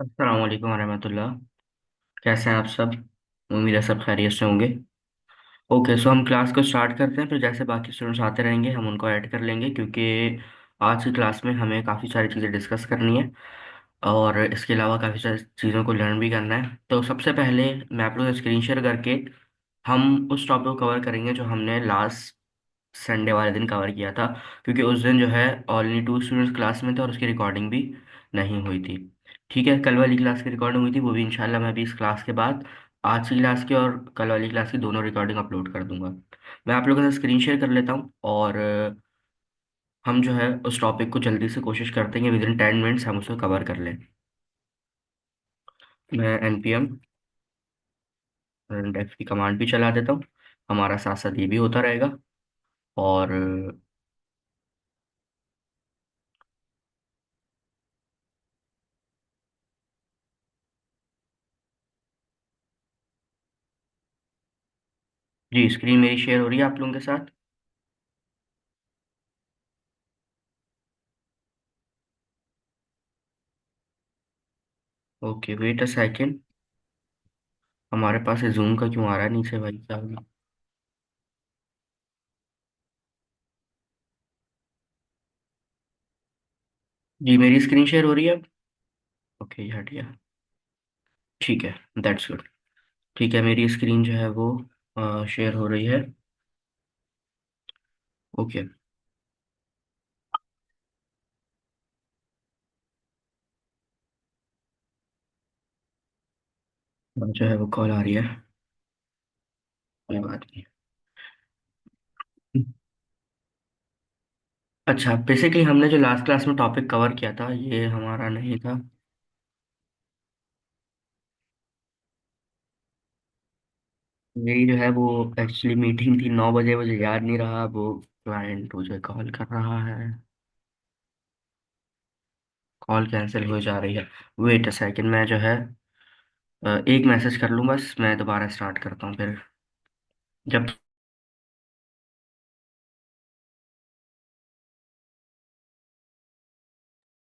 अस्सलाम वालेकुम रहमतुल्लाह। कैसे हैं आप सब? उम्मीद है सब खैरियत से होंगे। ओके, सो हम क्लास को स्टार्ट करते हैं, फिर जैसे बाकी स्टूडेंट्स आते रहेंगे हम उनको ऐड कर लेंगे, क्योंकि आज की क्लास में हमें काफ़ी सारी चीज़ें डिस्कस करनी है और इसके अलावा काफ़ी सारी चीज़ों को लर्न भी करना है। तो सबसे पहले मैं आप लोगों को स्क्रीन शेयर करके हम उस टॉपिक को कवर करेंगे जो हमने लास्ट संडे वाले दिन कवर किया था, क्योंकि उस दिन जो है ओनली टू स्टूडेंट्स क्लास में थे और उसकी रिकॉर्डिंग भी नहीं हुई थी। ठीक है, कल वाली क्लास की रिकॉर्डिंग हुई थी, वो भी इंशाल्लाह मैं भी इस क्लास के बाद आज की क्लास की और कल वाली क्लास की दोनों रिकॉर्डिंग अपलोड कर दूंगा। मैं आप लोगों के साथ स्क्रीन शेयर कर लेता हूँ और हम जो है उस टॉपिक को जल्दी से कोशिश करते हैं कि विद इन 10 मिनट्स हम उसको कवर कर लें। मैं npm डेफ की कमांड भी चला देता हूँ, हमारा साथ साथ ये भी होता रहेगा। और जी, स्क्रीन मेरी शेयर हो रही है आप लोगों के साथ। Okay, wait a second. हमारे पास ये जूम का क्यों आ रहा है नीचे भाई, क्या हो गया? जी, मेरी स्क्रीन शेयर हो रही है अब। ओके, ये हट गया। ठीक है, दैट्स गुड। ठीक है, मेरी स्क्रीन जो है वो शेयर हो रही है। ओके, जो है वो कॉल आ रही है, कोई बात नहीं। अच्छा, बेसिकली हमने जो लास्ट क्लास में टॉपिक कवर किया था ये हमारा नहीं था। मेरी जो है वो एक्चुअली मीटिंग थी 9 बजे, मुझे याद नहीं रहा। वो क्लाइंट मुझे कॉल कर रहा है, कॉल कैंसिल हो जा रही है। वेट अ सेकंड, मैं जो है एक मैसेज कर लूँ, बस मैं दोबारा स्टार्ट करता हूँ फिर। जब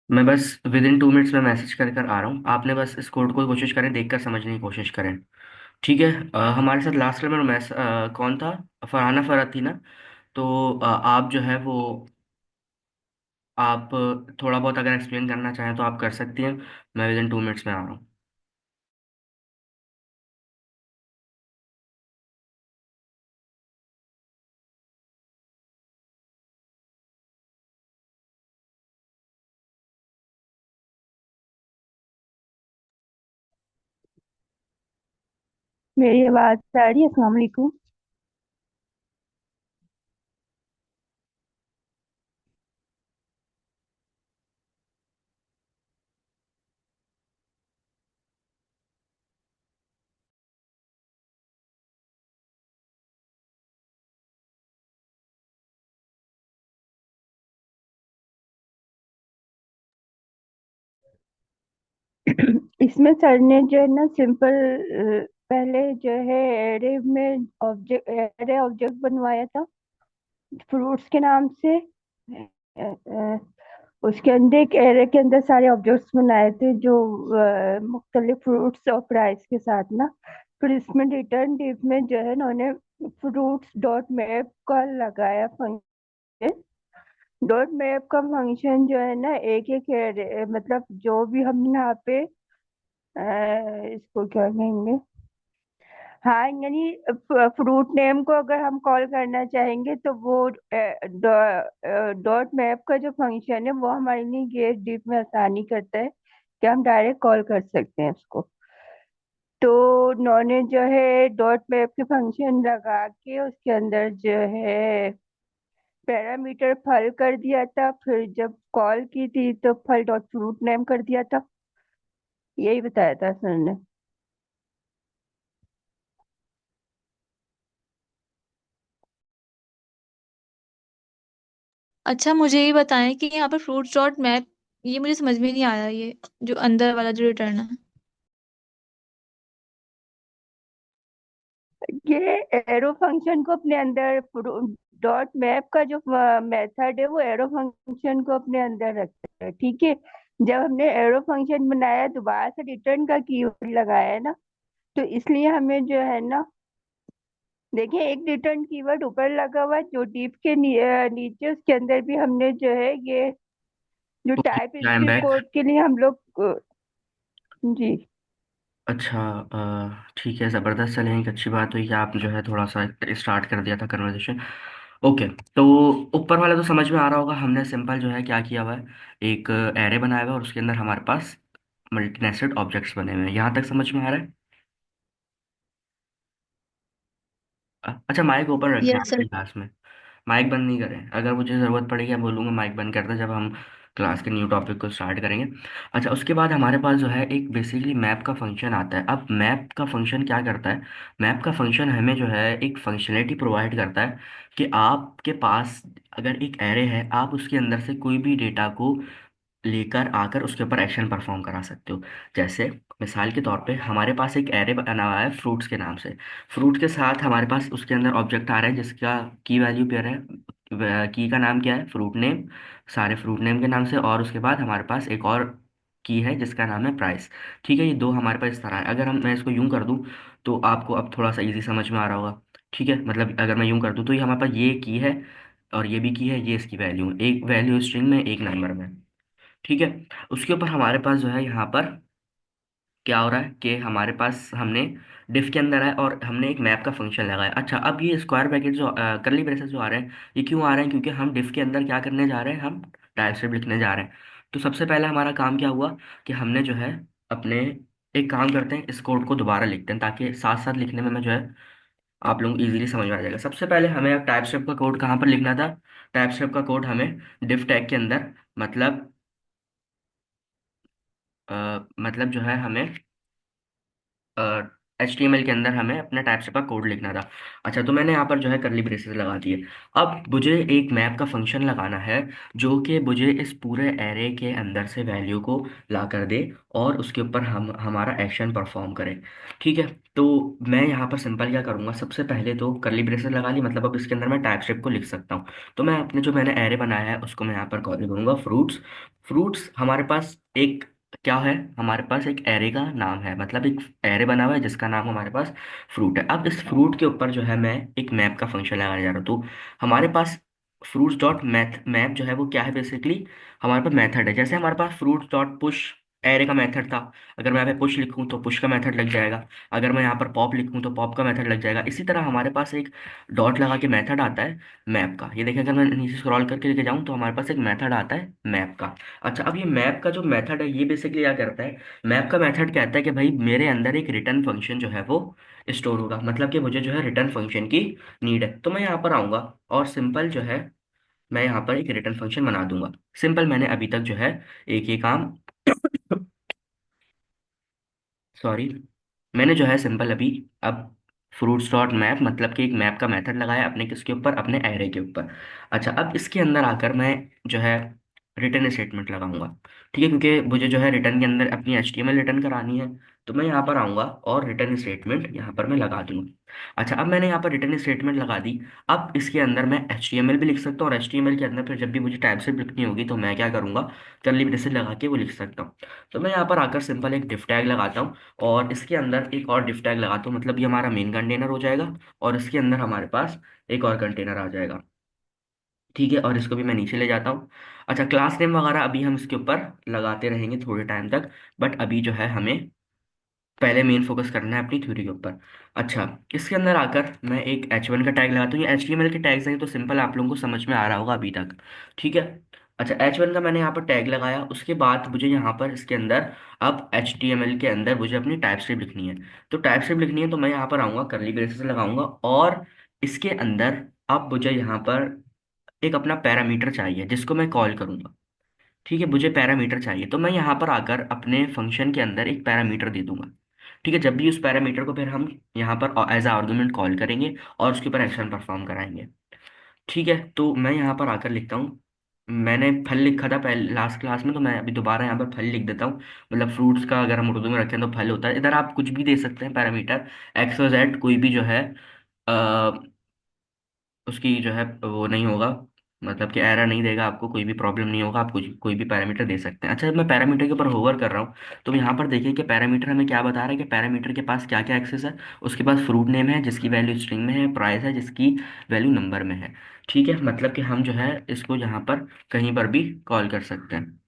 मैं बस विद इन 2 मिनट्स में मैसेज कर कर आ रहा हूँ, आपने बस इस कोड को कोशिश करें, देखकर समझने की कोशिश करें। ठीक है। हमारे साथ लास्ट में कौन था? फरहाना फरहत थी ना? तो आप जो है वो आप थोड़ा बहुत अगर एक्सप्लेन करना चाहें तो आप कर सकती हैं। मैं विद इन 2 मिनट्स में आ रहा हूँ। मेरी आवाज आ रही है? अस्सलाम वालेकुम। इसमें सर ने जो है ना सिंपल पहले जो है एरे में ऑब्जेक्ट एरे ऑब्जेक्ट बनवाया था फ्रूट्स के नाम से। उसके अंदर एक एरे के अंदर सारे ऑब्जेक्ट्स बनाए थे जो मुख्तलिफ फ्रूट्स और प्राइस के साथ ना। फिर इसमें रिटर्न डिफ में जो है उन्होंने फ्रूट्स डॉट मैप का लगाया फंक्शन। डॉट मैप का फंक्शन जो है ना एक एक मतलब जो भी हम यहाँ पे इसको क्या कहेंगे। हाँ, यानी फ्रूट नेम को अगर हम कॉल करना चाहेंगे तो वो डॉट मैप का जो फंक्शन है वो हमारे लिए गेट डिफ में आसानी करता है कि हम डायरेक्ट कॉल कर सकते हैं उसको। तो उन्होंने जो है डॉट मैप के फंक्शन लगा के उसके अंदर जो है पैरामीटर फल कर दिया था, फिर जब कॉल की थी तो फल डॉट फ्रूट नेम कर दिया था। यही बताया था सर ने। अच्छा, मुझे ये बताएं कि यहाँ पर फ्रूट्स डॉट मैप, ये मुझे समझ में नहीं आया, ये जो अंदर वाला जो रिटर्न है। ये एरो फंक्शन को अपने अंदर डॉट मैप का जो मेथड है वो एरो फंक्शन को अपने अंदर रखता है, ठीक है। जब हमने एरो फंक्शन बनाया दोबारा से रिटर्न का कीवर्ड लगाया है ना, तो इसलिए हमें जो है ना, देखिए एक रिटर्न कीवर्ड ऊपर लगा हुआ है, जो डिफ के नीचे उसके अंदर भी हमने जो है ये जो type I am script back. Code के लिए हम लोग जी। अच्छा, ठीक है, ज़बरदस्त चलें, एक अच्छी बात हुई कि आप जो है थोड़ा सा स्टार्ट कर दिया था कन्वर्सेशन। ओके। तो ऊपर वाला तो समझ में आ रहा होगा, हमने सिंपल जो है क्या किया हुआ है, एक एरे बनाया हुआ है और उसके अंदर हमारे पास मल्टीनेस्टेड ऑब्जेक्ट्स बने हुए हैं, यहाँ तक समझ में आ रहा है। अच्छा, माइक ओपन रखें यस आपके सर। क्लास में, माइक बंद नहीं करें, अगर मुझे ज़रूरत पड़ेगी मैं बोलूँगा माइक बंद कर दें जब हम क्लास के न्यू टॉपिक को स्टार्ट करेंगे। अच्छा, उसके बाद हमारे पास जो है एक बेसिकली मैप का फंक्शन आता है। अब मैप का फंक्शन क्या करता है, मैप का फंक्शन हमें जो है एक फंक्शनैलिटी प्रोवाइड करता है कि आपके पास अगर एक एरे है, आप उसके अंदर से कोई भी डेटा को लेकर आकर उसके ऊपर एक्शन परफॉर्म करा सकते हो। जैसे मिसाल के तौर पे हमारे पास एक एरे बना हुआ है फ्रूट्स के नाम से, फ्रूट के साथ हमारे पास उसके अंदर ऑब्जेक्ट आ रहा है जिसका की वैल्यू पेयर है, की का नाम क्या है, फ्रूट नेम, सारे फ्रूट नेम के नाम से, और उसके बाद हमारे पास एक और की है जिसका नाम है प्राइस। ठीक है, ये दो हमारे पास इस तरह है। अगर मैं इसको यूं कर दूं तो आपको अब थोड़ा सा इजी समझ में आ रहा होगा। ठीक है, मतलब अगर मैं यूं कर दूं तो ये हमारे पास ये की है और ये भी की है, ये इसकी वैल्यू है, एक वैल्यू स्ट्रिंग में एक नंबर में। ठीक है, उसके ऊपर हमारे पास जो है यहाँ पर क्या हो रहा है कि हमारे पास हमने डिफ के अंदर है और हमने एक मैप का फंक्शन लगाया। अच्छा, अब ये स्क्वायर ब्रैकेट जो करली ब्रेसेस जो आ रहे हैं, ये क्यों आ रहे हैं, क्योंकि हम डिफ के अंदर क्या करने जा रहे हैं, हम टाइप स्क्रिप्ट लिखने जा रहे हैं। तो सबसे पहले हमारा काम क्या हुआ कि हमने जो है अपने एक काम करते हैं, इस कोड को दोबारा लिखते हैं ताकि साथ साथ लिखने में जो है आप लोग इजीली समझ में आ जाएगा। सबसे पहले हमें टाइप स्क्रिप्ट का कोड कहाँ पर लिखना था, टाइप स्क्रिप्ट का कोड हमें डिफ टैग के अंदर, मतलब मतलब जो है हमें HTML के अंदर हमें अपना टाइप का कोड लिखना था। अच्छा, तो मैंने यहाँ पर जो है करली ब्रेसेस लगा दिए। अब मुझे एक मैप का फंक्शन लगाना है जो कि मुझे इस पूरे एरे के अंदर से वैल्यू को ला कर दे और उसके ऊपर हम हमारा एक्शन परफॉर्म करें। ठीक है, तो मैं यहाँ पर सिंपल क्या करूँगा, सबसे पहले तो करली ब्रेसेस लगा ली, मतलब अब इसके अंदर मैं टाइप शेप को लिख सकता हूँ। तो मैं अपने जो मैंने एरे बनाया है उसको मैं यहाँ पर कॉल करूँगा फ्रूट्स। फ्रूट्स हमारे पास एक क्या है, हमारे पास एक एरे का नाम है, मतलब एक एरे बना हुआ है जिसका नाम हमारे पास फ्रूट है। अब इस फ्रूट के ऊपर जो है मैं एक मैप का फंक्शन लगाने जा रहा हूँ। तो हमारे पास फ्रूट्स डॉट मैथ मैप जो है वो क्या है, बेसिकली हमारे पास मेथड है। जैसे हमारे पास फ्रूट्स डॉट पुश एरे का मेथड था, अगर मैं यहाँ पे पुश लिखूँ तो पुश का मेथड लग जाएगा, अगर मैं यहाँ पर पॉप लिखूँ तो पॉप का मेथड लग जाएगा। इसी तरह हमारे पास एक डॉट लगा के मेथड आता है मैप का। ये देखिए, अगर मैं नीचे स्क्रॉल करके लेके जाऊँ तो हमारे पास एक मेथड आता है मैप का। अच्छा, अब ये मैप का जो मेथड है ये बेसिकली क्या करता है, मैप का मेथड कहता है कि भाई मेरे अंदर एक रिटर्न फंक्शन जो है वो स्टोर होगा, मतलब कि मुझे जो है रिटर्न फंक्शन की नीड है। तो मैं यहाँ पर आऊँगा और सिंपल जो है मैं यहाँ पर एक रिटर्न फंक्शन बना दूंगा। सिंपल, मैंने अभी तक जो है एक ही काम सॉरी, मैंने जो है सिंपल अभी अब फ्रूट्स डॉट मैप मतलब कि एक मैप का मेथड लगाया अपने किसके ऊपर, अपने एरे के ऊपर। अच्छा, अब इसके अंदर आकर मैं जो है रिटर्न स्टेटमेंट लगाऊंगा। ठीक है, क्योंकि मुझे जो है रिटर्न के अंदर अपनी HTML रिटर्न करानी है। तो मैं यहाँ पर आऊँगा और रिटर्न स्टेटमेंट यहाँ पर मैं लगा दूंगा। अच्छा, अब मैंने यहाँ पर रिटर्न स्टेटमेंट लगा दी। अब इसके अंदर मैं HTML भी लिख सकता हूँ और HTML के अंदर फिर जब भी मुझे टाइप से लिखनी होगी तो मैं क्या करूँगा, कर्ली ब्रेसेस लगा के वो लिख सकता हूँ। तो मैं यहाँ पर आकर सिंपल एक डिफ टैग लगाता हूँ और इसके अंदर एक और डिफ टैग लगाता हूँ, मतलब ये हमारा मेन कंटेनर हो जाएगा और इसके अंदर हमारे पास एक और कंटेनर आ जाएगा। ठीक है, और इसको भी मैं नीचे ले जाता हूँ। अच्छा, क्लास नेम वगैरह अभी हम इसके ऊपर लगाते रहेंगे थोड़े टाइम तक, बट अभी जो है हमें पहले मेन फोकस करना है अपनी थ्योरी के ऊपर। अच्छा, इसके अंदर आकर मैं एक H1 का टैग लगाता हूँ। ये HTML के टैग्स हैं तो सिंपल आप लोगों को समझ में आ रहा होगा अभी तक। ठीक है, अच्छा H1 का मैंने यहाँ पर टैग लगाया, उसके बाद मुझे यहाँ पर इसके अंदर अब HTML के अंदर मुझे अपनी टाइप स्क्रिप्ट लिखनी है। तो टाइप स्क्रिप्ट लिखनी है तो मैं यहाँ पर आऊँगा, करली ब्रेसेस लगाऊंगा और इसके अंदर अब मुझे यहाँ पर एक अपना पैरामीटर चाहिए जिसको मैं कॉल करूँगा। ठीक है, मुझे पैरामीटर चाहिए तो मैं यहाँ पर आकर अपने फंक्शन के अंदर एक पैरामीटर दे दूंगा। ठीक है, जब भी उस पैरामीटर को फिर हम यहाँ पर एज आर्गुमेंट कॉल करेंगे और उसके ऊपर एक्शन परफॉर्म कराएंगे। ठीक है, तो मैं यहाँ पर आकर लिखता हूँ, मैंने फल लिखा था पहले लास्ट क्लास में, तो मैं अभी दोबारा यहाँ पर फल लिख देता हूँ। मतलब फ्रूट्स का अगर हम उर्दू में रखें तो फल होता है, इधर आप कुछ भी दे सकते हैं पैरामीटर, XYZ कोई भी जो है, अ, उसकी जो है वो नहीं होगा, मतलब कि एरर नहीं देगा आपको, कोई भी प्रॉब्लम नहीं होगा, आप कुछ कोई भी पैरामीटर दे सकते हैं। अच्छा, जब मैं पैरामीटर के ऊपर होवर कर रहा हूँ तो यहाँ पर देखिए कि पैरामीटर हमें क्या बता रहा है कि पैरामीटर के पास क्या क्या एक्सेस है। उसके पास फ्रूट नेम है जिसकी वैल्यू स्ट्रिंग में है, प्राइस है जिसकी वैल्यू नंबर में है। ठीक है, मतलब कि हम जो है इसको यहाँ पर कहीं पर भी कॉल कर सकते हैं।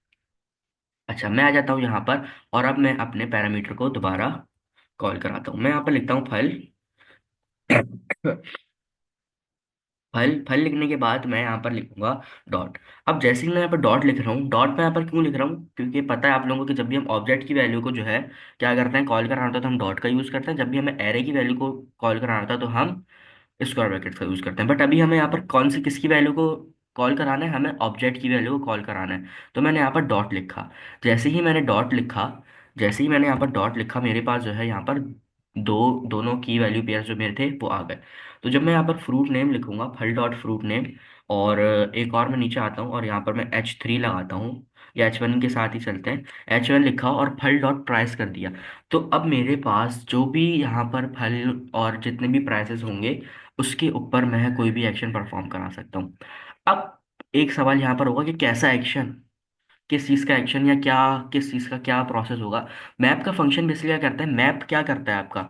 अच्छा, मैं आ जाता हूँ यहाँ पर, और अब मैं अपने पैरामीटर को दोबारा कॉल कराता हूँ। मैं यहाँ पर लिखता हूँ फाइल। फाइल फाइल लिखने के बाद मैं यहाँ पर लिखूंगा डॉट। अब जैसे ही मैं यहाँ पर डॉट लिख रहा हूँ, डॉट मैं यहाँ पर क्यों लिख रहा हूँ, क्योंकि पता है आप लोगों को कि जब भी हम ऑब्जेक्ट की वैल्यू को जो है क्या करते हैं, कॉल कराना होता है, तो हम डॉट का यूज़ करते हैं। जब भी हमें एरे की वैल्यू को कॉल कराना होता है तो हम स्क्वायर ब्रैकेट का यूज़ करते हैं। बट अभी हमें यहाँ पर कौन सी किसकी वैल्यू को कॉल कराना है, हमें ऑब्जेक्ट की वैल्यू को कॉल कराना है। तो मैंने यहाँ पर डॉट लिखा। जैसे ही मैंने डॉट लिखा जैसे ही मैंने यहाँ पर डॉट लिखा, मेरे पास जो है यहाँ पर दोनों की वैल्यू पेयर जो मेरे थे वो आ गए। तो जब मैं यहाँ पर फ्रूट नेम लिखूंगा, फल डॉट फ्रूट नेम, और एक और मैं नीचे आता हूँ और यहाँ पर मैं H3 लगाता हूँ, या H1 के साथ ही चलते हैं। H1 लिखा और फल डॉट प्राइस कर दिया। तो अब मेरे पास जो भी यहाँ पर फल और जितने भी प्राइसेस होंगे उसके ऊपर मैं कोई भी एक्शन परफॉर्म करा सकता हूँ। अब एक सवाल यहाँ पर होगा कि कैसा एक्शन, किस चीज़ का एक्शन, या क्या किस चीज़ का क्या प्रोसेस होगा। मैप का फंक्शन बेसिकली क्या करता है, मैप क्या करता है आपका,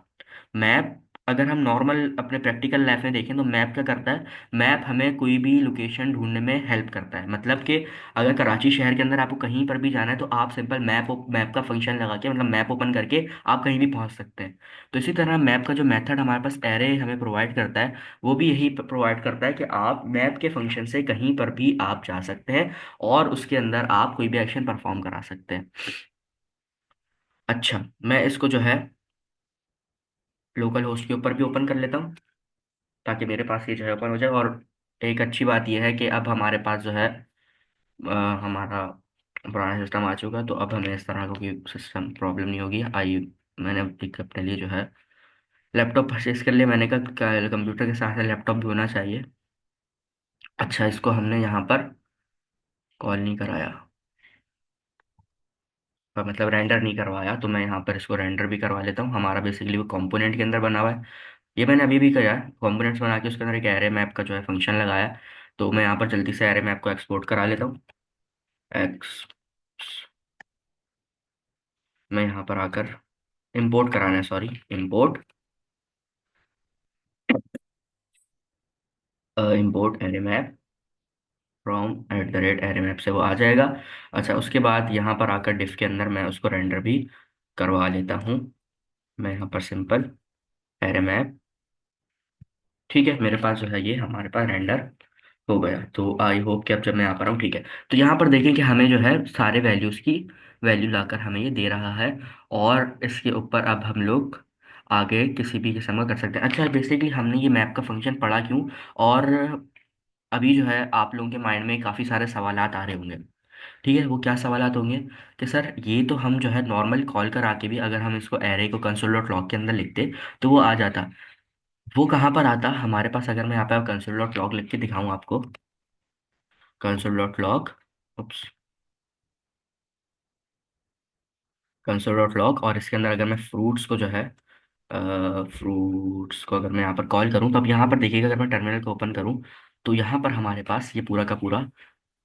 मैप अगर हम नॉर्मल अपने प्रैक्टिकल लाइफ में देखें तो मैप क्या करता है, मैप हमें कोई भी लोकेशन ढूंढने में हेल्प करता है। मतलब कि अगर कराची शहर के अंदर आपको कहीं पर भी जाना है तो आप सिंपल मैप का फंक्शन लगा के, मतलब मैप ओपन करके आप कहीं भी पहुंच सकते हैं। तो इसी तरह मैप का जो मेथड हमारे पास एरे हमें प्रोवाइड करता है, वो भी यही प्रोवाइड करता है कि आप मैप के फंक्शन से कहीं पर भी आप जा सकते हैं और उसके अंदर आप कोई भी एक्शन परफॉर्म करा सकते हैं। अच्छा, मैं इसको जो है लोकल होस्ट के ऊपर भी ओपन कर लेता हूँ ताकि मेरे पास ये जो है ओपन हो जाए। और एक अच्छी बात यह है कि अब हमारे पास जो है हमारा पुराना सिस्टम आ चुका है, तो अब हमें इस तरह की सिस्टम प्रॉब्लम नहीं होगी। आई मैंने एक अपने लिए जो है लैपटॉप परचेज कर लिया। मैंने कहा कंप्यूटर के साथ लैपटॉप भी होना चाहिए। अच्छा, इसको हमने यहाँ पर कॉल नहीं कराया, मतलब रेंडर नहीं करवाया, तो मैं यहाँ पर इसको रेंडर भी करवा लेता हूँ। हमारा बेसिकली वो कंपोनेंट के अंदर बना हुआ है। ये मैंने अभी भी किया है, कंपोनेंट्स बना के उसके अंदर एक एरे मैप का जो है फंक्शन लगाया। तो मैं यहाँ पर जल्दी से एरे मैप को एक्सपोर्ट करा लेता हूँ। एक्स मैं यहाँ पर आकर इंपोर्ट कराना है, sorry, import import array map from @array map से वो आ जाएगा। अच्छा, उसके बाद यहाँ पर आकर डिफ के अंदर मैं उसको रेंडर भी करवा लेता हूँ। मैं यहाँ पर सिंपल एरे मैप, ठीक है, मेरे पास जो है ये हमारे पास रेंडर हो गया। तो आई होप कि अब जब मैं यहाँ पर हूँ, ठीक है। तो यहाँ पर देखें कि हमें जो है सारे वैल्यूज़ की वैल्यू लाकर हमें ये दे रहा है। और इसके ऊपर अब हम लोग आगे किसी भी किस्म का कर सकते हैं। अच्छा, बेसिकली हमने ये मैप का फंक्शन पढ़ा क्यों, और अभी जो है आप लोगों के माइंड में काफ़ी सारे सवालात आ रहे होंगे। ठीक है, वो क्या सवालात होंगे कि सर ये तो हम जो है नॉर्मल कॉल कर आके भी अगर हम इसको एरे को कंसोल डॉट लॉग के अंदर लिखते तो वो आ जाता। वो कहाँ पर आता हमारे पास, अगर मैं यहाँ पे कंसोल डॉट लॉग लिख के दिखाऊँ आपको, console dot log, console dot log, और इसके अंदर अगर मैं फ्रूट्स को जो है फ्रूट्स को अगर मैं यहाँ पर कॉल करूँ तो अब यहाँ पर देखिएगा, अगर मैं टर्मिनल को ओपन करूँ तो यहाँ पर हमारे पास ये पूरा का पूरा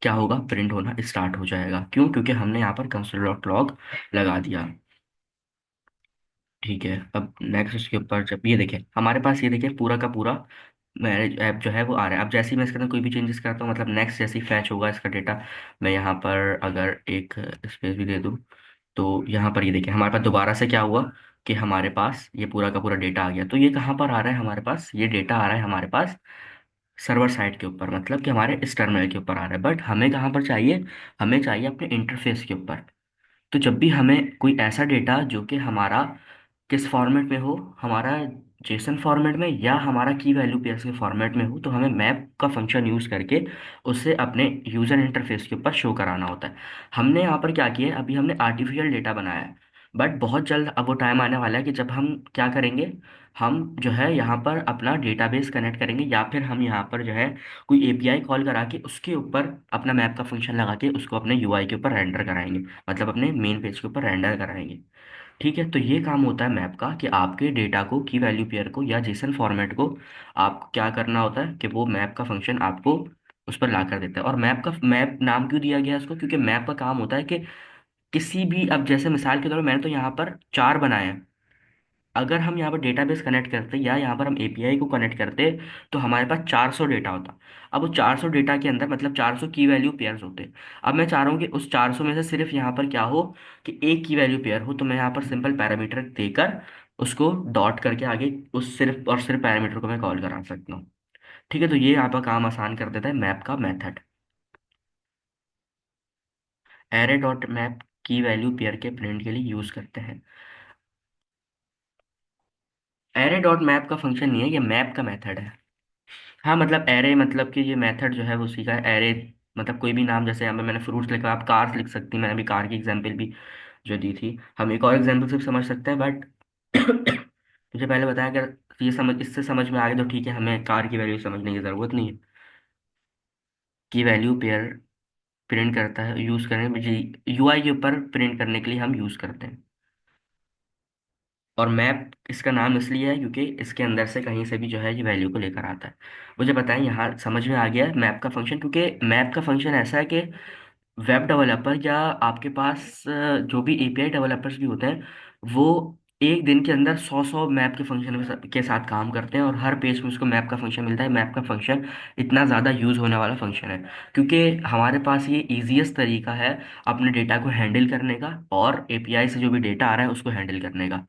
क्या होगा, प्रिंट होना स्टार्ट हो जाएगा। क्यों, क्योंकि हमने यहाँ पर कंसोल डॉट लॉग लगा दिया। ठीक है, अब नेक्स्ट उसके ऊपर जब ये देखें हमारे पास, ये देखें पूरा का पूरा मैरिज ऐप जो है वो आ रहा है। अब जैसे ही मैं इसके अंदर कोई भी चेंजेस करता हूँ, मतलब नेक्स्ट जैसे ही फैच होगा इसका डेटा, मैं यहाँ पर अगर एक स्पेस भी दे दूँ तो यहाँ पर ये देखिए हमारे पास दोबारा से क्या हुआ कि हमारे पास ये पूरा का पूरा डेटा आ गया। तो ये कहाँ पर आ रहा है, हमारे पास ये डेटा आ रहा है हमारे पास सर्वर साइड के ऊपर, मतलब कि हमारे इस टर्मिनल के ऊपर आ रहा है। बट हमें कहाँ पर चाहिए, हमें चाहिए अपने इंटरफेस के ऊपर। तो जब भी हमें कोई ऐसा डेटा जो कि हमारा किस फॉर्मेट में हो, हमारा जेसन फॉर्मेट में या हमारा की वैल्यू पेयर्स के फॉर्मेट में हो, तो हमें मैप का फंक्शन यूज़ करके उसे अपने यूज़र इंटरफेस के ऊपर शो कराना होता है। हमने यहाँ पर क्या किया है, अभी हमने आर्टिफिशियल डेटा बनाया है। बट बहुत जल्द अब वो टाइम आने वाला है कि जब हम क्या करेंगे, हम जो है यहाँ पर अपना डेटाबेस कनेक्ट करेंगे, या फिर हम यहाँ पर जो है कोई एपीआई कॉल करा के उसके ऊपर अपना मैप का फंक्शन लगा के उसको अपने यूआई के ऊपर रेंडर कराएंगे, मतलब अपने मेन पेज के ऊपर रेंडर कराएंगे। ठीक है, तो ये काम होता है मैप का कि आपके डेटा को, की वैल्यू पेयर को या जेसन फॉर्मेट को, आपको क्या करना होता है कि वो मैप का फंक्शन आपको उस पर ला कर देता है। और मैप नाम क्यों दिया गया है इसको, क्योंकि मैप का काम होता है कि किसी भी, अब जैसे मिसाल के तौर पर मैंने तो यहाँ पर 4 बनाए हैं, अगर हम यहाँ पर डेटाबेस कनेक्ट करते या यहाँ पर हम एपीआई को कनेक्ट करते तो हमारे पास 400 डेटा होता। अब वो 400 डेटा के अंदर मतलब 400 की वैल्यू पेयर्स होते। अब मैं चाह रहा हूँ कि उस 400 में से सिर्फ यहाँ पर क्या हो, कि एक की वैल्यू पेयर हो, तो मैं यहाँ पर सिंपल पैरामीटर देकर उसको डॉट करके आगे उस सिर्फ और सिर्फ पैरामीटर को मैं कॉल करा सकता हूँ। ठीक है, तो ये यहाँ पर काम आसान कर देता है मैप का मेथड। एरे डॉट मैप की वैल्यू पेयर के प्रिंट के लिए यूज करते हैं। एरे डॉट मैप का फंक्शन नहीं है, ये मैप का मेथड है। हाँ मतलब एरे मतलब कि ये मेथड जो है वो उसी का एरे, मतलब कोई भी नाम, जैसे यहाँ पे मैंने फ्रूट्स लिखा, आप कार्स लिख सकती हैं, मैंने अभी कार की एग्जांपल भी जो दी थी। हम एक और एग्जांपल से भी समझ सकते हैं, बट मुझे पहले बताया, अगर ये समझ इससे समझ में आ गया तो ठीक है, हमें कार की वैल्यू समझने की ज़रूरत नहीं है। की वैल्यू पेयर प्रिंट करता है, यूज़ करने में यूआई के ऊपर प्रिंट करने के लिए हम यूज़ करते हैं। और मैप इसका नाम इसलिए है क्योंकि इसके अंदर से कहीं से भी जो है ये वैल्यू को लेकर आता है। मुझे बताएं यहाँ समझ में आ गया है मैप का फंक्शन, क्योंकि मैप का फंक्शन ऐसा है कि वेब डेवलपर या आपके पास जो भी एपीआई डेवलपर्स भी होते हैं, वो एक दिन के अंदर 100 मैप के फंक्शन के साथ काम करते हैं, और हर पेज में उसको मैप का फंक्शन मिलता है। मैप का फंक्शन इतना ज़्यादा यूज़ होने वाला फंक्शन है क्योंकि हमारे पास ये ईजीएस्ट तरीका है अपने डेटा को हैंडल करने का, और एपीआई से जो भी डेटा आ रहा है उसको हैंडल करने का।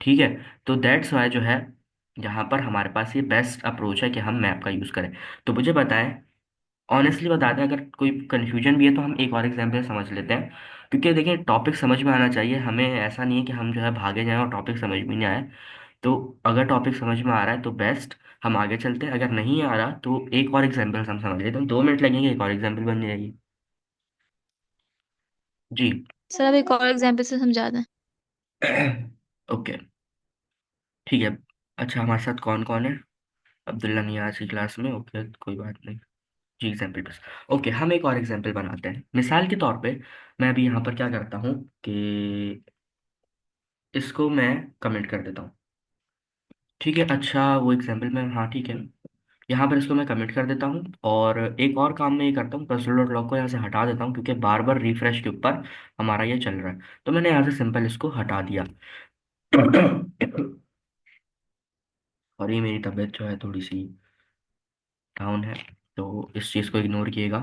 ठीक है, तो दैट्स वाई जो है यहाँ पर हमारे पास ये बेस्ट अप्रोच है कि हम मैप का यूज़ करें। तो मुझे बताएं, ऑनेस्टली बता दें, अगर कोई कन्फ्यूजन भी है तो हम एक और एग्जाम्पल समझ लेते हैं, क्योंकि देखिए टॉपिक समझ में आना चाहिए हमें, ऐसा नहीं है कि हम जो है भागे जाएं और टॉपिक समझ में नहीं आए। तो अगर टॉपिक समझ में आ रहा है तो बेस्ट, हम आगे चलते हैं। अगर नहीं आ रहा तो एक और एग्जाम्पल हम समझ लेते हैं, 2 मिनट लगेंगे, एक और एग्जाम्पल बन जाएगी। जी। सर अब एक और एग्जांपल से समझा दें। ओके, ठीक है। अच्छा, हमारे साथ कौन कौन है? अब्दुल्ला नहीं है आज की क्लास में, ओके कोई बात नहीं। जी, एग्जाम्पल बस। ओके, हम एक और एग्जाम्पल बनाते हैं मिसाल के तौर पे। मैं अभी यहाँ पर क्या करता हूँ कि इसको मैं कमेंट कर देता हूँ। ठीक है, अच्छा वो एग्जाम्पल में, हाँ ठीक है, यहाँ पर इसको मैं कमेंट कर देता हूँ। और एक और काम मैं ये करता हूँ, पर्सनल डॉट लॉग को यहाँ से हटा देता हूँ, क्योंकि बार बार रिफ्रेश के ऊपर हमारा ये चल रहा है। तो मैंने यहाँ से सिंपल इसको हटा दिया। और ये मेरी तबीयत जो है थोड़ी सी डाउन है, तो इस चीज़ को इग्नोर किएगा।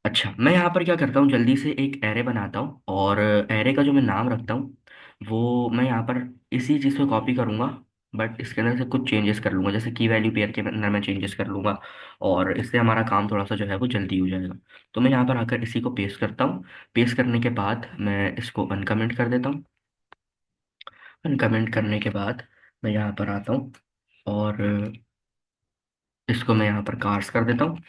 अच्छा, मैं यहाँ पर क्या करता हूँ, जल्दी से एक एरे बनाता हूँ, और एरे का जो मैं नाम रखता हूँ वो मैं यहाँ पर इसी चीज़ को कॉपी करूँगा, बट इसके अंदर से कुछ चेंजेस कर लूँगा, जैसे की वैल्यू पेयर के अंदर मैं चेंजेस कर लूँगा, और इससे हमारा काम थोड़ा सा जो है वो जल्दी हो जाएगा। तो मैं यहाँ पर आकर इसी को पेस्ट करता हूँ। पेस्ट करने के बाद मैं इसको अनकमेंट कर देता हूँ। अनकमेंट करने के बाद मैं यहाँ पर आता हूँ, और इसको मैं यहाँ पर कार्स कर देता हूँ।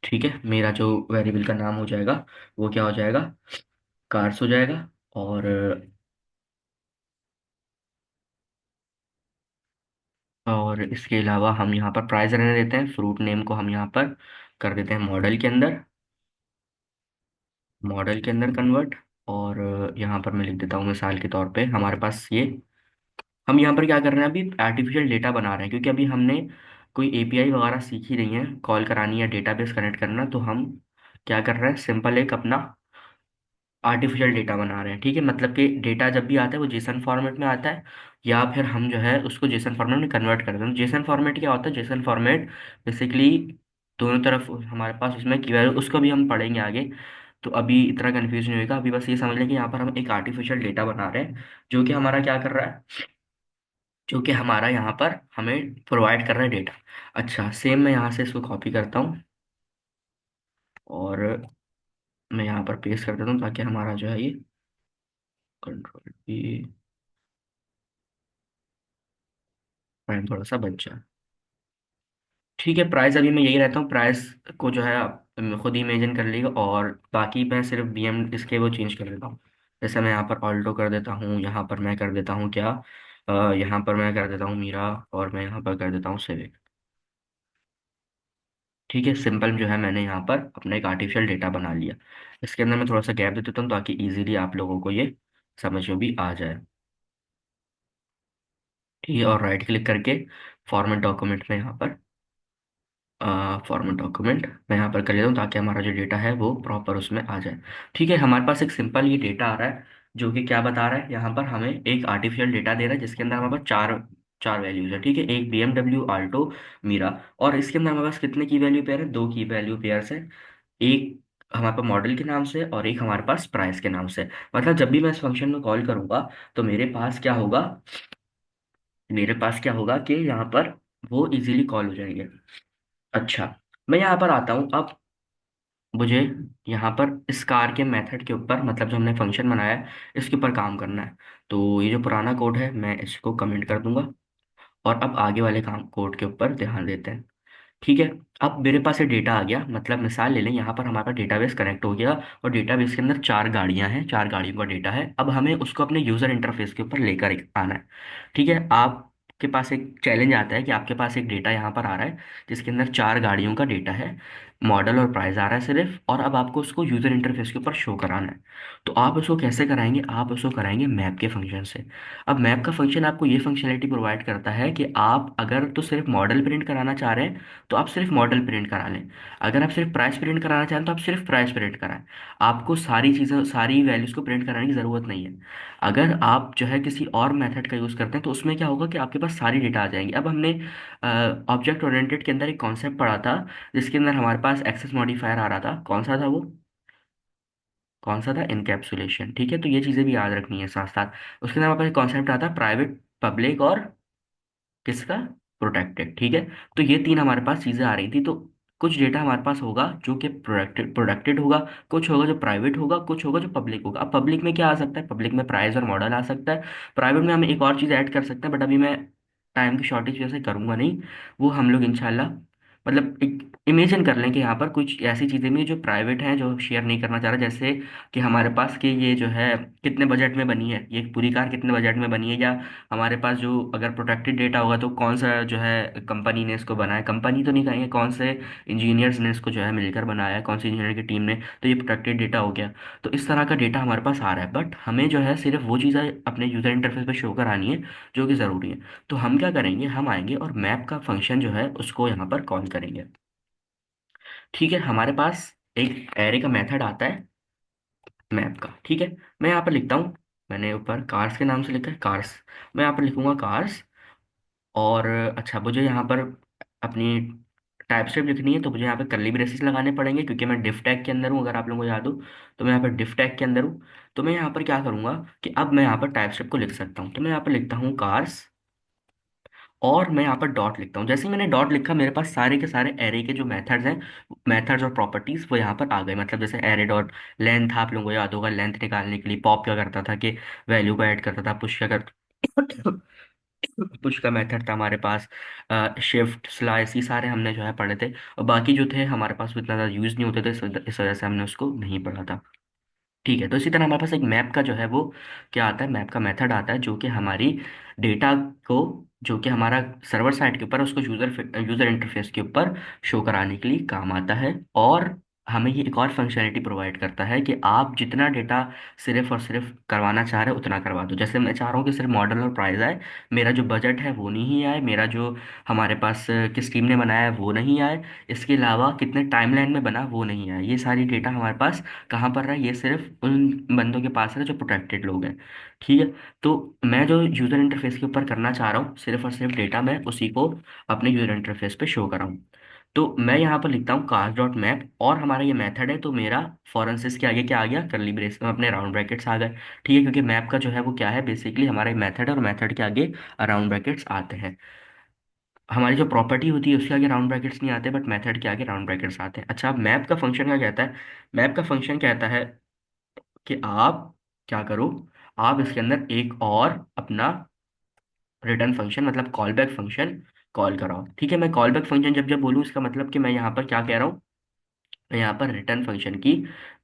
ठीक है, मेरा जो वेरिएबल का नाम हो जाएगा वो क्या हो जाएगा, कार्स हो जाएगा। और इसके अलावा हम यहाँ पर प्राइस रहने देते हैं, फ्रूट नेम को हम यहाँ पर कर देते हैं मॉडल के अंदर, मॉडल के अंदर कन्वर्ट। और यहाँ पर मैं लिख देता हूँ मिसाल के तौर पे हमारे पास ये, हम यहाँ पर क्या कर रहे हैं, अभी आर्टिफिशियल डेटा बना रहे हैं, क्योंकि अभी हमने कोई एपीआई वगैरह सीखी नहीं है कॉल करानी या डेटाबेस कनेक्ट करना, तो हम क्या कर रहे हैं, सिंपल एक अपना आर्टिफिशियल डेटा बना रहे हैं। ठीक है, मतलब कि डेटा जब भी आता है वो जेसन फॉर्मेट में आता है, या फिर हम जो है उसको जेसन फॉर्मेट में कन्वर्ट कर देते हैं। जेसन फॉर्मेट क्या होता है, जेसन फॉर्मेट बेसिकली दोनों तरफ हमारे पास उसमें की वैल्यू, उसको भी हम पढ़ेंगे आगे। तो अभी इतना कंफ्यूज नहीं होगा, अभी बस ये समझ लें कि यहाँ पर हम एक आर्टिफिशियल डेटा बना रहे हैं, जो कि हमारा क्या कर रहा है, जो कि हमारा यहाँ पर हमें प्रोवाइड कर रहा है डेटा। अच्छा, सेम मैं यहाँ से इसको कॉपी करता हूँ, और मैं यहाँ पर पेस्ट कर देता हूँ, ताकि हमारा जो है ये कंट्रोल भी टाइम थोड़ा सा बच जाए। ठीक है, प्राइस अभी मैं यही रहता हूँ, प्राइस को जो है आप खुद ही इमेजिन कर लीजिएगा, और बाकी मैं सिर्फ बीएम इसके वो चेंज कर देता हूँ। जैसे मैं यहाँ पर ऑल्टो कर देता हूँ, यहाँ पर मैं कर देता हूँ क्या, यहाँ पर मैं कर देता हूँ मीरा, और मैं यहाँ पर कर देता हूँ सिविक। ठीक है, सिंपल जो है मैंने यहाँ पर अपना एक आर्टिफिशियल डेटा बना लिया। इसके अंदर मैं थोड़ा सा गैप दे देता हूँ, ताकि इजीली आप लोगों को ये समझ में भी आ जाए। ठीक है, और राइट क्लिक करके फॉर्मेट डॉक्यूमेंट में यहाँ पर फॉर्मेट डॉक्यूमेंट मैं यहाँ पर कर लेता हूँ ताकि हमारा जो डेटा है वो प्रॉपर उसमें आ जाए। ठीक है, हमारे पास एक सिंपल ये डेटा आ रहा है जो कि क्या बता रहा है, यहाँ पर हमें एक आर्टिफिशियल डेटा दे रहा है जिसके अंदर हमारे पास चार चार वैल्यूज है। ठीक है, एक BMW आल्टो मीरा, और इसके अंदर हमारे पास कितने की वैल्यू पेयर है, दो की वैल्यू पेयर है। एक हमारे पास मॉडल के नाम से और एक हमारे पास प्राइस के नाम से। मतलब जब भी मैं इस फंक्शन में कॉल करूंगा तो मेरे पास क्या होगा कि यहाँ पर वो इजीली कॉल हो जाएंगे। अच्छा, मैं यहाँ पर आता हूँ अब। मुझे यहाँ पर इस कार के मेथड के ऊपर, मतलब जो हमने फंक्शन बनाया है इसके ऊपर काम करना है। तो ये जो पुराना कोड है मैं इसको कमेंट कर दूंगा, और अब आगे वाले काम कोड के ऊपर ध्यान देते हैं। ठीक है, अब मेरे पास ये डेटा आ गया। मतलब मिसाल ले लें, यहाँ पर हमारा डेटाबेस कनेक्ट हो गया और डेटाबेस के अंदर चार गाड़ियां हैं, चार गाड़ियों का डेटा है। अब हमें उसको अपने यूजर इंटरफेस के ऊपर लेकर आना है। ठीक है, आपके पास एक चैलेंज आता है कि आपके पास एक डेटा यहाँ पर आ रहा है जिसके अंदर चार गाड़ियों का डेटा है, मॉडल और प्राइस आ रहा है सिर्फ, और अब आपको उसको यूजर इंटरफेस के ऊपर शो कराना है। तो आप उसको कैसे कराएंगे, आप उसको कराएंगे मैप के फंक्शन से। अब मैप का फंक्शन आपको ये फंक्शनलिटी प्रोवाइड करता है कि आप अगर तो सिर्फ मॉडल प्रिंट कराना चाह रहे हैं तो आप सिर्फ मॉडल प्रिंट करा लें। अगर आप सिर्फ प्राइस प्रिंट कराना चाहें तो आप सिर्फ प्राइस प्रिंट कराएं। आपको सारी चीज़ें, सारी वैल्यूज़ को प्रिंट कराने की ज़रूरत नहीं है। अगर आप जो है किसी और मेथड का यूज़ करते हैं तो उसमें क्या होगा कि आपके पास सारी डेटा आ जाएंगी। अब हमने ऑब्जेक्ट ओरिएंटेड के अंदर एक कॉन्सेप्ट पढ़ा था जिसके अंदर हमारे पास एक्सेस मॉडिफायर आ रहा था। कौन सा था वो, कौन सा था, इनकैप्सुलेशन। ठीक है, तो ये चीज़ें भी याद रखनी है साथ साथ। उसके अंदर हमारे पास एक कॉन्सेप्ट आता है प्राइवेट, पब्लिक और किसका, प्रोटेक्टेड। ठीक है, तो ये तीन हमारे पास चीजें आ रही थी। तो कुछ डेटा हमारे पास होगा जो कि प्रोटेक्टेड प्रोटेक्टेड होगा, कुछ होगा जो प्राइवेट होगा, कुछ होगा जो पब्लिक होगा। अब पब्लिक में क्या आ सकता है, पब्लिक में प्राइस और मॉडल आ सकता है। प्राइवेट में हम एक और चीज ऐड कर सकते हैं बट अभी मैं टाइम की शॉर्टेज की वजह से करूंगा नहीं। वो हम लोग इंशाल्लाह, मतलब एक इमेजिन कर लें कि यहाँ पर कुछ ऐसी चीज़ें भी हैं जो प्राइवेट हैं, जो शेयर नहीं करना चाह रहा, जैसे कि हमारे पास कि ये जो है कितने बजट में बनी है, ये पूरी कार कितने बजट में बनी है, या हमारे पास जो अगर प्रोटेक्टेड डेटा होगा तो कौन सा जो है कंपनी ने इसको बनाया, कंपनी तो नहीं कहेंगे, कौन से इंजीनियर्स ने इसको जो है मिलकर बनाया है, कौन सी इंजीनियर की टीम ने। तो ये प्रोटेक्टेड डेटा हो गया। तो इस तरह का डेटा हमारे पास आ रहा है, बट हमें जो है सिर्फ वो चीज़ें अपने यूज़र इंटरफेस पे शो करानी है जो कि ज़रूरी है। तो हम क्या करेंगे, हम आएंगे और मैप का फंक्शन जो है उसको यहाँ पर कॉल करेंगे। ठीक है, हमारे पास एक एरे का मेथड आता है मैप का। ठीक है, मैं यहाँ पर लिखता हूँ, मैंने ऊपर कार्स के नाम से लिखा है कार्स, मैं यहाँ पर लिखूंगा कार्स। और अच्छा, मुझे यहाँ पर अपनी टाइप स्क्रिप्ट लिखनी है तो मुझे यहाँ पे कर्ली ब्रेसेस लगाने पड़ेंगे क्योंकि मैं डिफ टैग के अंदर हूँ, अगर आप लोगों को याद हो। तो मैं यहाँ पर डिफ टैग के अंदर हूँ। तो मैं यहाँ पर क्या करूँगा कि अब मैं यहाँ पर टाइप स्क्रिप्ट को लिख सकता हूँ। तो मैं यहाँ पर लिखता हूँ कार्स, और मैं यहाँ पर डॉट लिखता हूँ। जैसे ही मैंने डॉट लिखा मेरे पास सारे के सारे एरे के जो मेथड्स हैं, मेथड्स और प्रॉपर्टीज वो यहाँ पर आ गए। मतलब जैसे एरे डॉट लेंथ, आप लोगों को याद होगा लेंथ निकालने के लिए पॉप क्या करता था कि वैल्यू को ऐड करता था, पुश क्या करता पुश का मेथड था हमारे पास, शिफ्ट स्लाइस, ये सारे हमने जो है पढ़े थे। और बाकी जो थे हमारे पास वो इतना ज़्यादा यूज़ नहीं होते थे, इस वजह से हमने उसको नहीं पढ़ा था। ठीक है, तो इसी तरह हमारे पास एक मैप का जो है वो क्या आता है, मैप का मेथड आता है जो कि हमारी डेटा को, जो कि हमारा सर्वर साइड के ऊपर है, उसको यूजर यूजर इंटरफेस के ऊपर शो कराने के लिए काम आता है। और हमें ये एक और फंक्शनलिटी प्रोवाइड करता है कि आप जितना डेटा सिर्फ और सिर्फ करवाना चाह रहे हो उतना करवा दो। जैसे मैं चाह रहा हूँ कि सिर्फ मॉडल और प्राइस आए, मेरा जो बजट है वो नहीं आए, मेरा जो हमारे पास किस टीम ने बनाया है वो नहीं आए, इसके अलावा कितने टाइमलाइन में बना वो नहीं आए। ये सारी डेटा हमारे पास कहाँ पर रहा है, ये सिर्फ उन बंदों के पास है जो प्रोटेक्टेड लोग हैं। ठीक है, तो मैं जो यूज़र इंटरफेस के ऊपर करना चाह रहा हूँ सिर्फ और सिर्फ डेटा मैं उसी को अपने यूज़र इंटरफेस पे शो कराऊँ। तो मैं यहाँ पर लिखता हूँ कार्स डॉट मैप, और हमारा ये मेथड है तो मेरा फॉरेंसिस के आगे क्या आ गया, कर्ली ब्रेस में अपने राउंड ब्रैकेट्स आ गए। ठीक है, क्योंकि मैप का जो है वो क्या है, बेसिकली हमारा एक मेथड है और मेथड के आगे राउंड ब्रैकेट्स आते हैं। हमारी जो प्रॉपर्टी होती है उसके आगे राउंड ब्रैकेट्स नहीं आते बट मेथड के आगे राउंड ब्रैकेट्स आते हैं। अच्छा, अब मैप का फंक्शन क्या कहता है, मैप का फंक्शन कहता है कि आप क्या करो, आप इसके अंदर एक और अपना रिटर्न फंक्शन, मतलब कॉल बैक फंक्शन कॉल कराओ। ठीक है, मैं कॉल बैक फंक्शन जब जब बोलूँ इसका मतलब कि मैं यहाँ पर क्या कह रहा हूँ, मैं यहाँ पर रिटर्न फंक्शन की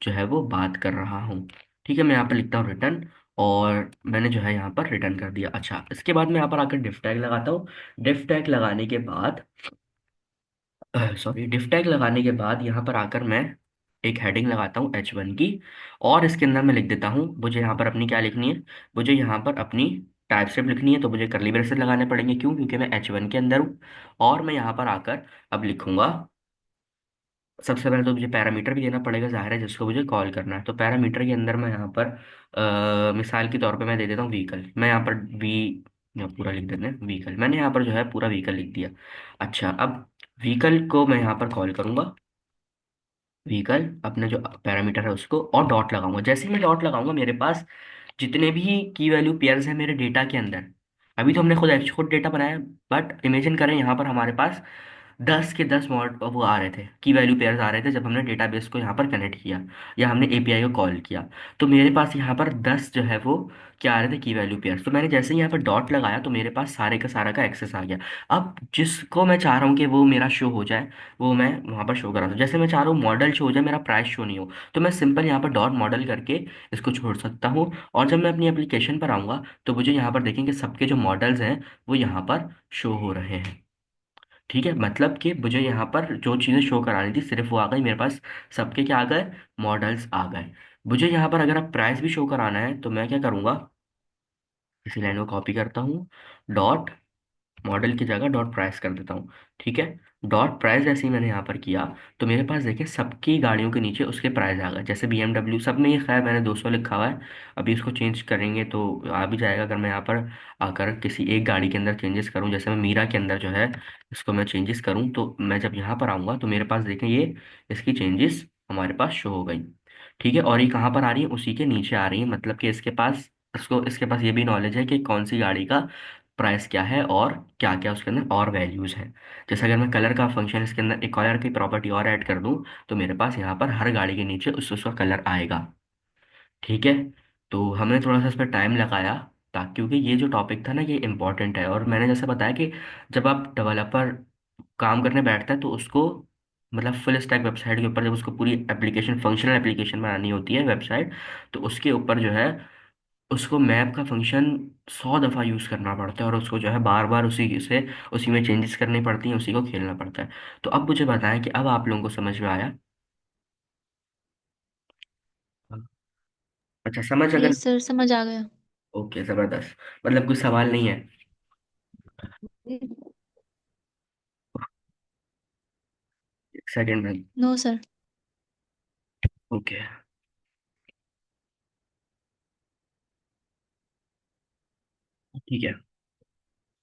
जो है वो बात कर रहा हूँ। ठीक है, मैं यहाँ पर लिखता हूँ रिटर्न, और मैंने जो है यहाँ पर रिटर्न कर दिया। अच्छा, इसके बाद मैं यहाँ पर आकर डिफ टैग लगाता हूँ। डिफ टैग लगाने के बाद, सॉरी, डिफ टैग लगाने के बाद यहाँ पर आकर मैं एक हेडिंग लगाता हूँ H1 की, और इसके अंदर मैं लिख देता हूँ, मुझे यहाँ पर अपनी क्या लिखनी है, मुझे यहाँ पर अपनी टाइप स्क्रिप्ट लिखनी है तो मुझे करली ब्रेसेस लगाने पड़ेंगे। क्यों? क्योंकि मैं H1 के अंदर हूँ। और मैं यहाँ पर आकर अब लिखूंगा, सबसे पहले तो मुझे पैरामीटर भी देना पड़ेगा, जाहिर है, जिसको मुझे कॉल करना है। तो पैरामीटर के अंदर मैं यहाँ पर मिसाल के तौर पे मैं दे देता हूँ व्हीकल। मैं यहाँ पर वी, या पूरा लिख देते हैं व्हीकल। मैंने यहाँ पर जो है पूरा व्हीकल लिख दिया। अच्छा, अब व्हीकल को मैं यहाँ पर कॉल करूंगा। व्हीकल अपने जो पैरामीटर है उसको, और डॉट लगाऊंगा। जैसे ही मैं डॉट लगाऊंगा, मेरे पास जितने भी की वैल्यू पेयर्स हैं मेरे डेटा के अंदर, अभी तो हमने खुद डेटा बनाया, बट इमेजिन करें यहाँ पर हमारे पास 10 के 10 मॉड वो आ रहे थे, की वैल्यू पेयर्स आ रहे थे जब हमने डेटाबेस को यहाँ पर कनेक्ट किया या हमने एपीआई को कॉल किया। तो मेरे पास यहाँ पर 10 जो है वो क्या आ रहे थे, की वैल्यू पेयर्स। तो मैंने जैसे ही यहाँ पर डॉट लगाया तो मेरे पास सारे का सारा का एक्सेस आ गया। अब जिसको मैं चाह रहा हूँ कि वो मेरा शो हो जाए, वो मैं वहाँ पर शो करा दूँ। जैसे मैं चाह रहा हूँ मॉडल शो हो जाए, मेरा प्राइस शो नहीं हो, तो मैं सिंपल यहाँ पर डॉट मॉडल करके इसको छोड़ सकता हूँ। और जब मैं अपनी एप्लीकेशन पर आऊँगा तो मुझे यहाँ पर देखेंगे सबके जो मॉडल्स हैं वो यहाँ पर शो हो रहे हैं। ठीक है, मतलब कि मुझे यहाँ पर जो चीज़ें शो करानी थी सिर्फ वो आ गई मेरे पास, सबके क्या आ गए, मॉडल्स आ गए। मुझे यहाँ पर अगर आप प्राइस भी शो कराना है तो मैं क्या करूँगा, इसी लाइन को कॉपी करता हूँ, डॉट मॉडल की जगह डॉट प्राइस कर देता हूँ। ठीक है, डॉट प्राइस जैसे ही मैंने यहाँ पर किया तो मेरे पास देखिए सबकी गाड़ियों के नीचे उसके प्राइस आ गए। जैसे BMW सब में, ये खैर मैंने 200 लिखा हुआ है, अभी इसको चेंज करेंगे तो आ भी जाएगा। अगर मैं यहाँ पर आकर किसी एक गाड़ी के अंदर चेंजेस करूँ, जैसे मैं मीरा के अंदर जो है इसको मैं चेंजेस करूँ, तो मैं जब यहाँ पर आऊँगा तो मेरे पास देखें ये इसकी चेंजेस हमारे पास शो हो गई। ठीक है, और ये कहाँ पर आ रही है, उसी के नीचे आ रही है, मतलब कि इसके पास ये भी नॉलेज है कि कौन सी गाड़ी का प्राइस क्या है और क्या क्या उसके अंदर और वैल्यूज हैं। जैसे अगर मैं कलर का फंक्शन इसके अंदर एक कलर की प्रॉपर्टी और ऐड कर दूं तो मेरे पास यहाँ पर हर गाड़ी के नीचे उसका कलर आएगा। ठीक है, तो हमने थोड़ा सा इस पर टाइम लगाया, ताकि क्योंकि ये जो टॉपिक था ना ये इम्पोर्टेंट है। और मैंने जैसे बताया कि जब आप डेवलपर काम करने बैठता है तो उसको, मतलब फुल स्टैक वेबसाइट के ऊपर जब उसको पूरी एप्लीकेशन, फंक्शनल एप्लीकेशन बनानी होती है वेबसाइट, तो उसके ऊपर जो है उसको मैप का फंक्शन 100 दफ़ा यूज़ करना पड़ता है, और उसको जो है बार बार उसी में चेंजेस करनी पड़ती हैं, उसी को खेलना पड़ता है। तो अब मुझे बताएं कि अब आप लोगों को समझ में आया? अच्छा, समझ अगर, यस सर, समझ आ गया। ओके ज़बरदस्त। मतलब कोई सवाल नहीं है? एक सेकेंड में। No sir. ओके, ठीक है,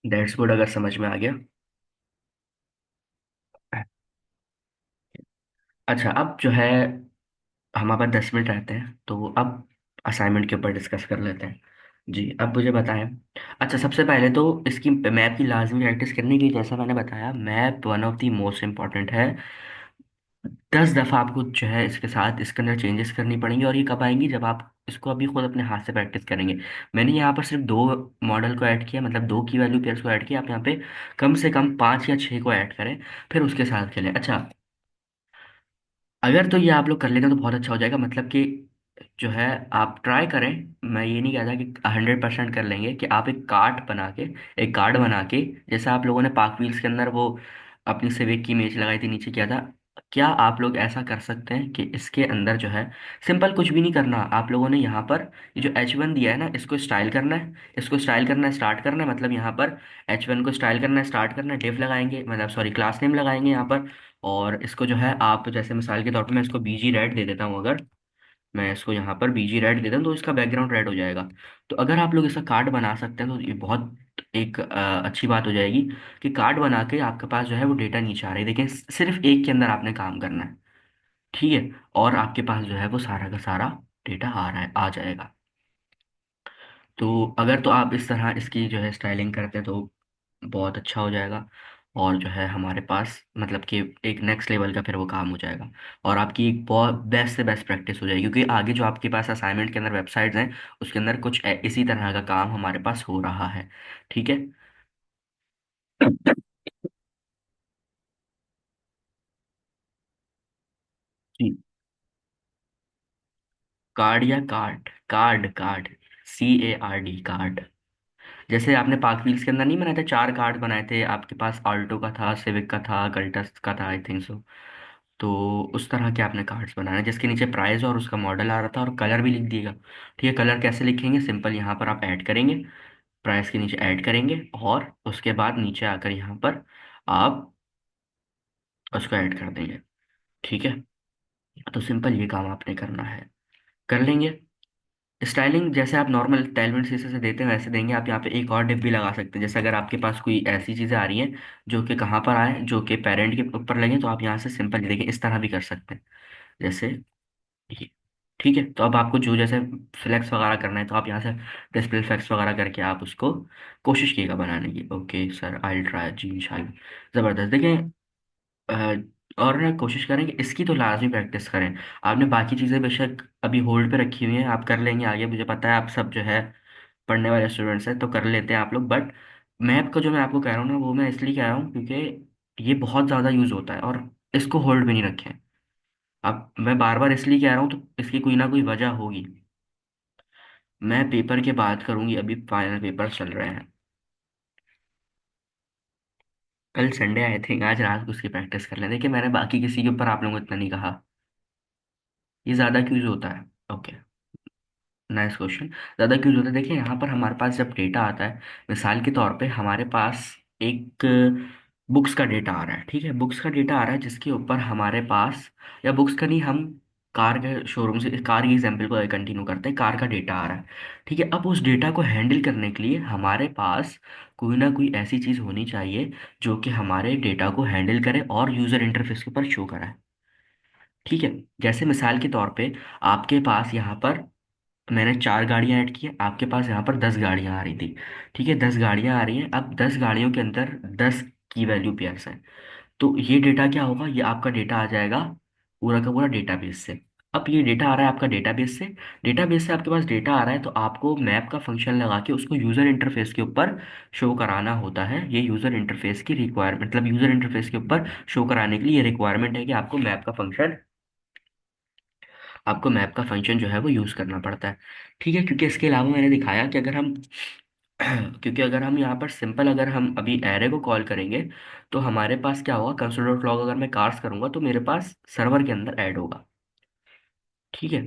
दैट्स गुड अगर समझ में आ गया। अच्छा, अब जो है हमारे पास 10 मिनट रहते हैं, तो अब असाइनमेंट के ऊपर डिस्कस कर लेते हैं। जी, अब मुझे बताएं। अच्छा, सबसे पहले तो इसकी मैप की लाजमी प्रैक्टिस करने की, जैसा मैंने बताया map one of the most important है। 10 दफ़ा आपको जो है इसके साथ इसके अंदर चेंजेस करनी पड़ेंगी, और ये कब आएंगी, जब आप इसको अभी खुद अपने हाथ से प्रैक्टिस करेंगे। मैंने यहाँ पर सिर्फ 2 मॉडल को ऐड किया, मतलब 2 की वैल्यू पेयर्स को ऐड किया। आप यहाँ पे कम से कम 5 या 6 को ऐड करें, फिर उसके साथ खेलें। अच्छा, अगर तो ये आप लोग कर लेते हैं तो बहुत अच्छा हो जाएगा, मतलब कि जो है आप ट्राई करें। मैं ये नहीं कहता कि 100% कर लेंगे, कि आप एक कार्ड बना के, जैसे आप लोगों ने पाक व्हील्स के अंदर वो अपनी सिविक की इमेज लगाई थी, नीचे किया था, क्या आप लोग ऐसा कर सकते हैं कि इसके अंदर जो है सिंपल कुछ भी नहीं करना, आप लोगों ने यहाँ पर ये जो H1 दिया है ना, इसको स्टाइल करना है, स्टार्ट करना है। मतलब यहाँ पर H1 को स्टाइल करना है, स्टार्ट करना है, डिफ लगाएंगे, मतलब सॉरी क्लास नेम लगाएंगे यहाँ पर। और इसको जो है आप, जैसे मिसाल के तौर पर मैं इसको बीजी रेड दे देता हूँ, अगर मैं इसको यहाँ पर बीजी रेड दे दूँ तो इसका बैकग्राउंड रेड हो जाएगा। तो अगर आप लोग इसका कार्ड बना सकते हैं तो ये बहुत एक अच्छी बात हो जाएगी, कि कार्ड बना के आपके पास जो है वो डेटा नीचे आ रही है। देखिए, सिर्फ एक के अंदर आपने काम करना है। ठीक है, और आपके पास जो है वो सारा का सारा डेटा आ रहा है, आ जाएगा। तो अगर तो आप इस तरह इसकी जो है स्टाइलिंग करते हैं तो बहुत अच्छा हो जाएगा। और जो है हमारे पास मतलब कि एक नेक्स्ट लेवल का फिर वो काम हो जाएगा, और आपकी एक बहुत बेस्ट से बेस्ट प्रैक्टिस हो जाएगी, क्योंकि आगे जो आपके पास असाइनमेंट के अंदर वेबसाइट्स हैं उसके अंदर कुछ इसी तरह का काम हमारे पास हो रहा है। ठीक है। जी, कार्ड या कार्ड, कार्ड, CARD, कार्ड। जैसे आपने पाक व्हील्स के अंदर नहीं बनाए थे, 4 कार्ड बनाए थे, आपके पास आल्टो का था, सिविक का था, कल्टस का था, आई थिंक सो। तो उस तरह के आपने कार्ड्स बनाने, जिसके नीचे प्राइस और उसका मॉडल आ रहा था, और कलर भी लिख दिएगा। ठीक है, कलर कैसे लिखेंगे, सिंपल यहाँ पर आप ऐड करेंगे, प्राइस के नीचे ऐड करेंगे और उसके बाद नीचे आकर यहाँ पर आप उसको ऐड कर देंगे। ठीक है, तो सिंपल ये काम आपने करना है, कर लेंगे। स्टाइलिंग जैसे आप नॉर्मल टाइलमेंट शीशे से देते हैं वैसे देंगे। आप यहाँ पे एक और डिप भी लगा सकते हैं, जैसे अगर आपके पास कोई ऐसी चीज़ें आ रही हैं जो कि कहाँ पर आए, जो कि पेरेंट के ऊपर लगे, तो आप यहाँ से सिंपल देखिए इस तरह भी कर सकते हैं, जैसे ये। ठीक है, तो अब आपको जो जैसे फ्लेक्स वगैरह करना है तो आप यहाँ से डिस्प्ले फ्लेक्स वगैरह करके आप उसको कोशिश कीजिएगा बनाने की। ओके सर, आई ट्राई जी इंशाल्लाह। ज़बरदस्त। देखें, अ, और ना कोशिश करें कि इसकी तो लाजमी प्रैक्टिस करें। आपने बाकी चीज़ें बेशक अभी होल्ड पे रखी हुई हैं, आप कर लेंगे आगे, मुझे पता है आप सब जो है पढ़ने वाले स्टूडेंट्स हैं तो कर लेते हैं आप लोग। बट मैथ का जो मैं आपको कह रहा हूँ ना, वो मैं इसलिए कह रहा हूँ क्योंकि ये बहुत ज़्यादा यूज़ होता है और इसको होल्ड भी नहीं रखें। अब मैं बार बार इसलिए कह रहा हूँ तो इसकी कोई ना कोई वजह होगी। मैं पेपर के बाद करूँगी, अभी फाइनल पेपर चल रहे हैं। कल संडे आई थिंक, आज रात को उसकी प्रैक्टिस कर लें। देखिए मैंने बाकी किसी के ऊपर आप लोगों को इतना नहीं कहा, ये ज़्यादा क्यूज होता है। Okay, nice question. ज़्यादा क्यूज होता है, देखिए यहाँ पर हमारे पास जब डेटा आता है, मिसाल के तौर पे हमारे पास एक बुक्स का डेटा आ रहा है। ठीक है, बुक्स का डेटा आ रहा है जिसके ऊपर हमारे पास, या बुक्स का नहीं, हम कार के शोरूम से कार की एग्जाम्पल को कंटिन्यू करते हैं, कार का डेटा आ रहा है। ठीक है, अब उस डेटा को हैंडल करने के लिए हमारे पास कोई ना कोई ऐसी चीज़ होनी चाहिए जो कि हमारे डेटा को हैंडल करे और यूज़र इंटरफेस के ऊपर शो कराए। ठीक है, जैसे मिसाल के तौर पे आपके पास यहाँ पर मैंने 4 गाड़ियां ऐड की है, आपके पास यहाँ पर 10 गाड़ियां आ रही थी। ठीक है, 10 गाड़ियां आ रही हैं, अब 10 गाड़ियों के अंदर 10 की वैल्यू पेयर्स हैं। तो ये डेटा क्या होगा, ये आपका डेटा आ जाएगा पूरा का पूरा डेटाबेस से। अब ये डेटा आ रहा है आपका डेटाबेस से, डेटाबेस से आपके पास डेटा आ रहा है तो आपको मैप का फंक्शन लगा के उसको यूज़र इंटरफेस के ऊपर शो कराना होता है। ये यूज़र इंटरफेस की रिक्वायरमेंट, मतलब यूज़र इंटरफेस के ऊपर शो कराने के लिए ये रिक्वायरमेंट है कि आपको मैप का फंक्शन जो है वो यूज़ करना पड़ता है। ठीक है, क्योंकि इसके अलावा मैंने दिखाया कि अगर हम क्योंकि अगर हम यहाँ पर सिंपल, अगर हम अभी एरे को कॉल करेंगे तो हमारे पास क्या होगा, कंसोल डॉट लॉग अगर मैं कार्स करूंगा तो मेरे पास सर्वर के अंदर ऐड होगा। ठीक है,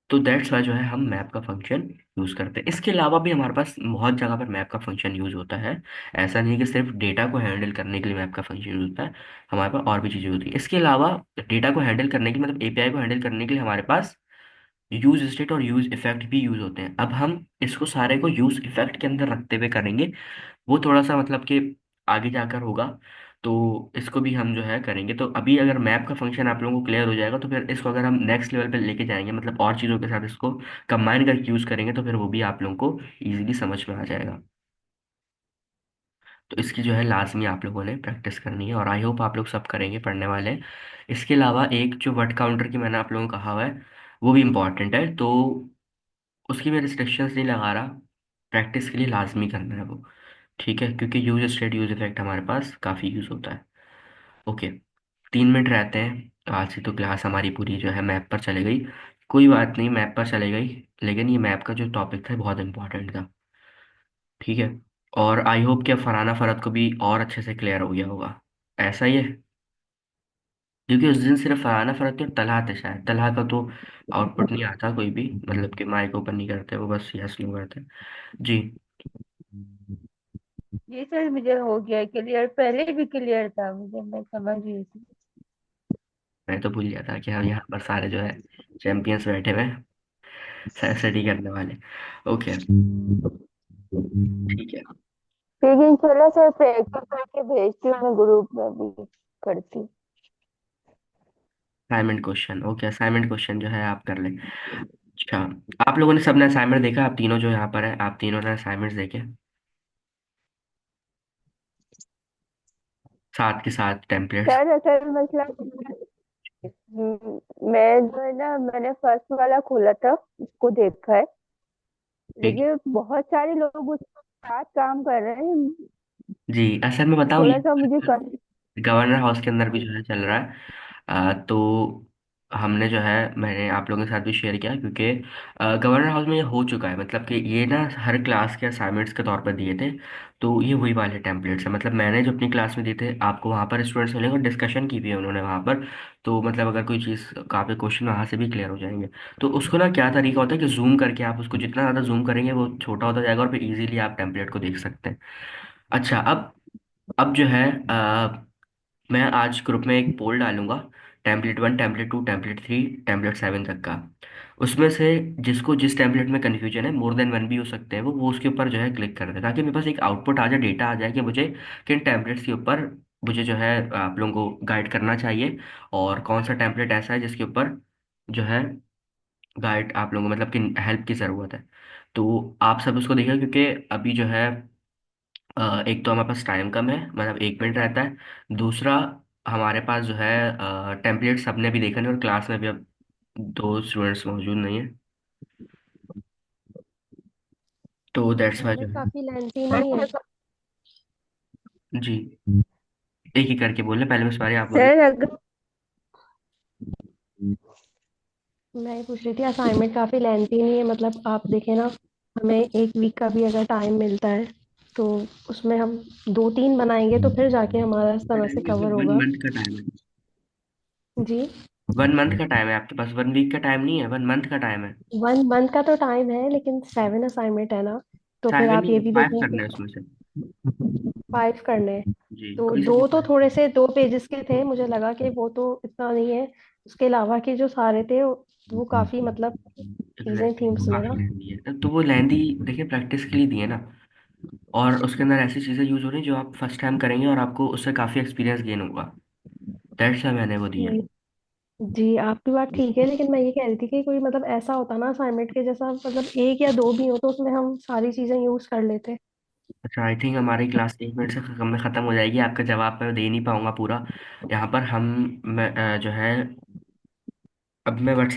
तो दैट्स वाई जो है हम मैप का फंक्शन यूज़ करते हैं। इसके अलावा भी हमारे पास बहुत जगह पर मैप का फंक्शन यूज़ होता है। ऐसा नहीं है कि सिर्फ डेटा को हैंडल करने के लिए मैप का फंक्शन यूज़ होता है, हमारे पास और भी चीज़ें होती है। इसके अलावा डेटा को हैंडल करने की, मतलब एपीआई को हैंडल करने के लिए हमारे पास यूज स्टेट और यूज इफेक्ट भी यूज होते हैं। अब हम इसको सारे को यूज इफेक्ट के अंदर रखते हुए करेंगे, वो थोड़ा सा मतलब कि आगे जाकर होगा, तो इसको भी हम जो है करेंगे। तो अभी अगर मैप का फंक्शन आप लोगों को क्लियर हो जाएगा तो फिर इसको अगर हम नेक्स्ट लेवल पे लेके जाएंगे, मतलब और चीज़ों के साथ इसको कंबाइन करके यूज़ करेंगे, तो फिर वो भी आप लोगों को ईजिली समझ में आ जाएगा। तो इसकी जो है लाजमी आप लोगों ने प्रैक्टिस करनी है और आई होप आप लोग सब करेंगे पढ़ने वाले हैं। इसके अलावा एक जो वर्ड काउंटर की मैंने आप लोगों को कहा हुआ है वो भी इम्पॉर्टेंट है, तो उसकी मैं रिस्ट्रिक्शंस नहीं लगा रहा, प्रैक्टिस के लिए लाजमी करना है वो। ठीक है, क्योंकि यूज स्टेट यूज इफेक्ट हमारे पास काफ़ी यूज़ होता है। ओके, 3 मिनट रहते हैं, आज की तो क्लास हमारी पूरी जो है मैप पर चले गई। कोई बात नहीं, मैप पर चले गई, लेकिन ये मैप का जो टॉपिक था बहुत इंपॉर्टेंट था। ठीक है, और आई होप कि अब फरहाना फरहत को भी और अच्छे से क्लियर हो गया होगा, ऐसा ही है। क्योंकि उस दिन सिर्फ फरहाना फरहत थी और तलहा थे, शायद तलहा का तो आउटपुट नहीं आता कोई भी, मतलब कि माइक ओपन नहीं करते वो, बस यस नो करते। जी। ये सर मुझे हो गया क्लियर, पहले भी क्लियर था मुझे, मैं समझ गई थी। मैं तो भूल गया था कि हम यहाँ पर सारे जो है चैंपियंस बैठे हुए हैं, स्टडी करने वाले। ओके, ठीक है। ठीक है, चलो सर प्रैक्टिस करके भेजती हूँ मैं ग्रुप में भी, करती हूँ। Assignment question, okay, assignment question जो है आप कर लें। अच्छा, आप लोगों ने सबने असाइनमेंट देखा, आप तीनों जो यहाँ पर है आप तीनों ने असाइनमेंट्स देखे साथ के साथ टेम्पलेट्स? सर असल मसला, मैं जो है ना, मैंने फर्स्ट वाला खोला था, उसको देखा है, ठीक है। लेकिन बहुत सारे लोग उसके साथ काम कर रहे हैं। जी, असल में बताऊँ, थोड़ा सा मुझे ये गवर्नर हाउस के अंदर भी जो है चल रहा है। तो हमने जो है, मैंने आप लोगों के साथ भी शेयर किया, क्योंकि गवर्नर हाउस में ये हो चुका है, मतलब कि ये ना हर क्लास के असाइनमेंट्स के तौर पर दिए थे। तो ये वही वाले टेम्पलेट्स हैं, मतलब मैंने जो अपनी क्लास में दिए थे आपको वहाँ पर स्टूडेंट्स मिलेंगे और डिस्कशन की भी है उन्होंने वहाँ पर। तो मतलब अगर कोई चीज़ का पे क्वेश्चन वहाँ से भी क्लियर हो जाएंगे। तो उसको ना क्या तरीका होता है कि जूम करके आप उसको जितना ज़्यादा जूम करेंगे वो छोटा होता जाएगा और फिर इजीली आप टेम्पलेट को देख सकते हैं। अच्छा, अब जो है मैं आज ग्रुप में एक पोल डालूंगा, टेम्पलेट 1, टेम्पलेट 2, टेम्पलेट 3, टेम्पलेट 7 तक का। उसमें से जिसको जिस टेम्पलेट में कन्फ्यूजन है, मोर देन 1 भी हो सकते हैं वो उसके ऊपर जो है क्लिक कर दे, ताकि मेरे पास एक आउटपुट आ जाए, डेटा आ जाए कि मुझे किन टेम्पलेट्स के ऊपर मुझे जो है आप लोगों को गाइड करना चाहिए, और कौन सा टेम्पलेट ऐसा है जिसके ऊपर जो है गाइड आप लोगों को मतलब कि हेल्प की ज़रूरत है। तो आप सब उसको देखिए, क्योंकि अभी जो है एक तो हमारे पास टाइम कम है, मतलब 1 मिनट रहता है। दूसरा, हमारे पास जो है टेम्पलेट सबने भी देखा नहीं, और क्लास में भी अब 2 स्टूडेंट्स मौजूद नहीं है। तो दैट्स वाई जो असाइनमेंट है। काफी लेंथी हाँ नहीं है। जी, एक ही करके बोले, पहले मैं सॉरी आप बोले। सर अगर मैं ये पूछ रही थी असाइनमेंट काफी लेंथी नहीं है, मतलब आप देखें ना, हमें 1 वीक का भी अगर टाइम मिलता है तो उसमें हम 2-3 बनाएंगे तो फिर जाके हमारा इस तरह से टाइम कवर मतलब वन होगा। मंथ का टाइम है। जी। 1 मंथ का टाइम है आपके पास, 1 वीक का टाइम नहीं है, 1 मंथ का टाइम है। 1 मंथ का तो टाइम है लेकिन 7 असाइनमेंट है ना, तो फिर 7 आप नहीं ये है, भी 5 देखें करना कि है उसमें से। 5 करने हैं। जी, तो कोई से भी दो तो 5। थोड़े से 2 पेजेस के थे, मुझे लगा कि वो तो इतना नहीं है। उसके अलावा के जो सारे थे वो काफी मतलब चीजें एग्जैक्टली थी वो उसमें काफ़ी ना। लेंदी है, तो वो लेंदी देखिए प्रैक्टिस के लिए दिए ना। और उसके अंदर ऐसी चीज़ें यूज हो रही हैं जो आप फर्स्ट टाइम करेंगे और आपको उससे काफ़ी एक्सपीरियंस गेन होगा। दैट्स वाई मैंने वो दिया है। जी। जी, आपकी बात ठीक है, लेकिन मैं ये कह रही थी कि कोई मतलब ऐसा होता ना असाइनमेंट के जैसा, मतलब 1 या 2 भी हो तो उसमें हम सारी चीजें यूज कर लेते। अच्छा, आई थिंक हमारी क्लास 1 मिनट से कम में ख़त्म हो जाएगी, आपका जवाब मैं दे नहीं पाऊंगा पूरा यहाँ पर। हम मैं, जो है अब मैं व्हाट्सएप